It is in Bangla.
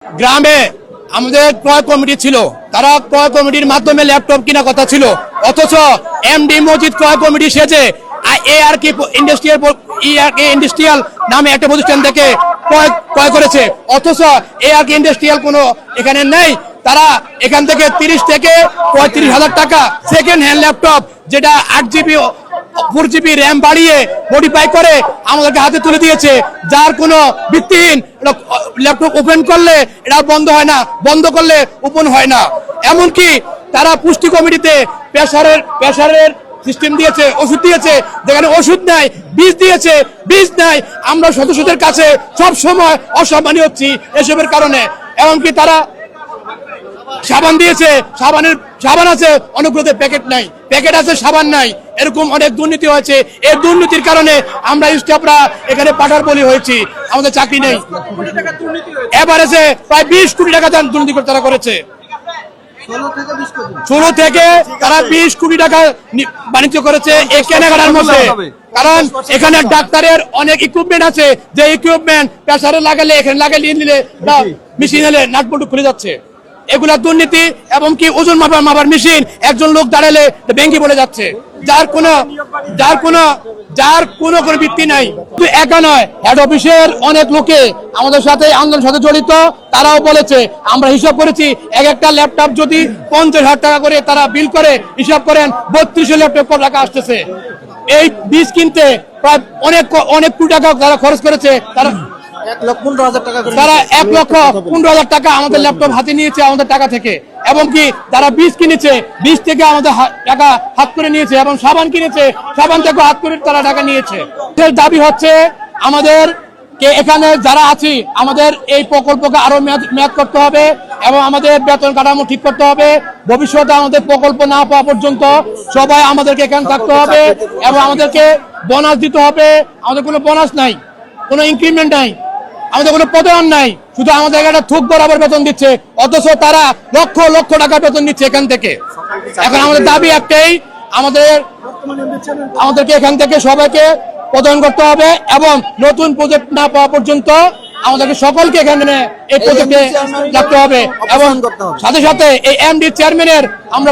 গ্রামে আমাদের ক্রয় কমিটি ছিল, তারা ক্রয় কমিটির মাধ্যমে ল্যাপটপ কেনার কথা ছিল, অথচ এমডি মজিদ ক্রয় কমিটি সেজে এআরকে ইন্ডাস্ট্রিয়াল নামে একটা প্রতিষ্ঠান থেকে ক্রয় করেছে, অথচ এআরকে ইন্ডাস্ট্রিয়াল কোনো এখানে নেই। তারা এখান থেকে 30 থেকে 35,000 টাকা সেকেন্ড হ্যান্ড ল্যাপটপ, যেটা 8GB 4GB র্যাম বাড়িয়ে মডিফাই করে আমাদেরকে হাতে তুলে দিয়েছে, যার কোনো ভিত্তিহীন। ল্যাপটপ ওপেন করলে এটা বন্ধ হয় না, বন্ধ করলে ওপেন হয় না। এমনকি তারা পুষ্টি কমিটিতে প্রেসারের সিস্টেম দিয়েছে, ওষুধ দিয়েছে, যেখানে ওষুধ নাই, বীজ দিয়েছে, বীজ নাই। আমরা সদস্যদের কাছে সব সময় অসম্মানী হচ্ছি এসবের কারণে। এমনকি তারা সাবান দিয়েছে, সাবান আছে অনেকগুলোতে প্যাকেট নাই, প্যাকেট আছে সাবান নাই। এরকম অনেক দুর্নীতি হয়েছে। এই দুর্নীতির কারণে আমরা স্টাফরা এখানে পাঠার বলি হয়েছি, আমাদের চাকরি নেই। এভারেজে প্রায় 20 কোটি টাকা দুর্নীতি তারা করেছে। 16 থেকে তারা 20 কোটি টাকা বাণিজ্য করেছে এই কেনাকাটার মধ্যে। কারণ এখানে ডাক্তারের অনেক ইকুইপমেন্ট আছে, যে ইকুইপমেন্ট প্রেসারে লাগালে এখানে লাগিয়ে নিলে মেশিন এলে নাটবল্টু খুলে যাচ্ছে। এগুলা দুর্নীতি। এবং কি ওজন মাপার মেশিন একজন লোক দাঁড়ালে ব্যাংকে বলে যাচ্ছে, যার কোনো ভিত্তি নাই। একা নয়, হেড অফিসের অনেক লোকে আমাদের সাথে আন্দোলনের সাথে জড়িত, তারাও বলেছে। আমরা হিসাব করেছি, একটা ল্যাপটপ যদি 50,000 টাকা করে তারা বিল করে, হিসাব করেন 32 ল্যাপটপ টাকা আসতেছে। এই বীজ কিনতে প্রায় অনেক কোটি টাকা যারা খরচ করেছে, তারা 1,15,000 টাকা আমাদের ল্যাপটপ হাতে নিয়েছে আমাদের টাকা থেকে। এবং কি যারা বীজ কিনেছে, বীজ থেকে আমাদের টাকা হাত করে নিয়েছে, এবং সাবান কিনেছে, সাবান থেকে হাত করে তারা টাকা নিয়েছে। দাবি হচ্ছে আমাদের এখানে যারা আছি, আমাদের এই প্রকল্পকে আরো মেয়াদ করতে হবে, এবং আমাদের বেতন কাঠামো ঠিক করতে হবে। ভবিষ্যতে আমাদের প্রকল্প না পাওয়া পর্যন্ত সবাই আমাদেরকে এখানে থাকতে হবে, এবং আমাদেরকে বোনাস দিতে হবে। আমাদের কোনো বোনাস নাই, কোনো ইনক্রিমেন্ট নাই, আমাদের কোনো পদোন্নয়ন নাই, শুধু আমাদের একটা থুক বরাবর বেতন দিচ্ছে, অথচ তারা লক্ষ লক্ষ টাকা বেতন দিচ্ছে এখান থেকে। এখন আমাদের দাবি একটাই, আমাদেরকে এখান থেকে সবাইকে পদোন্নয়ন করতে হবে, এবং নতুন প্রজেক্ট না পাওয়া পর্যন্ত আমাদেরকে সকলকে এখানে এই প্রজেক্টে রাখতে হবে। এবং সাথে সাথে এই এমডি চেয়ারম্যানের আমরা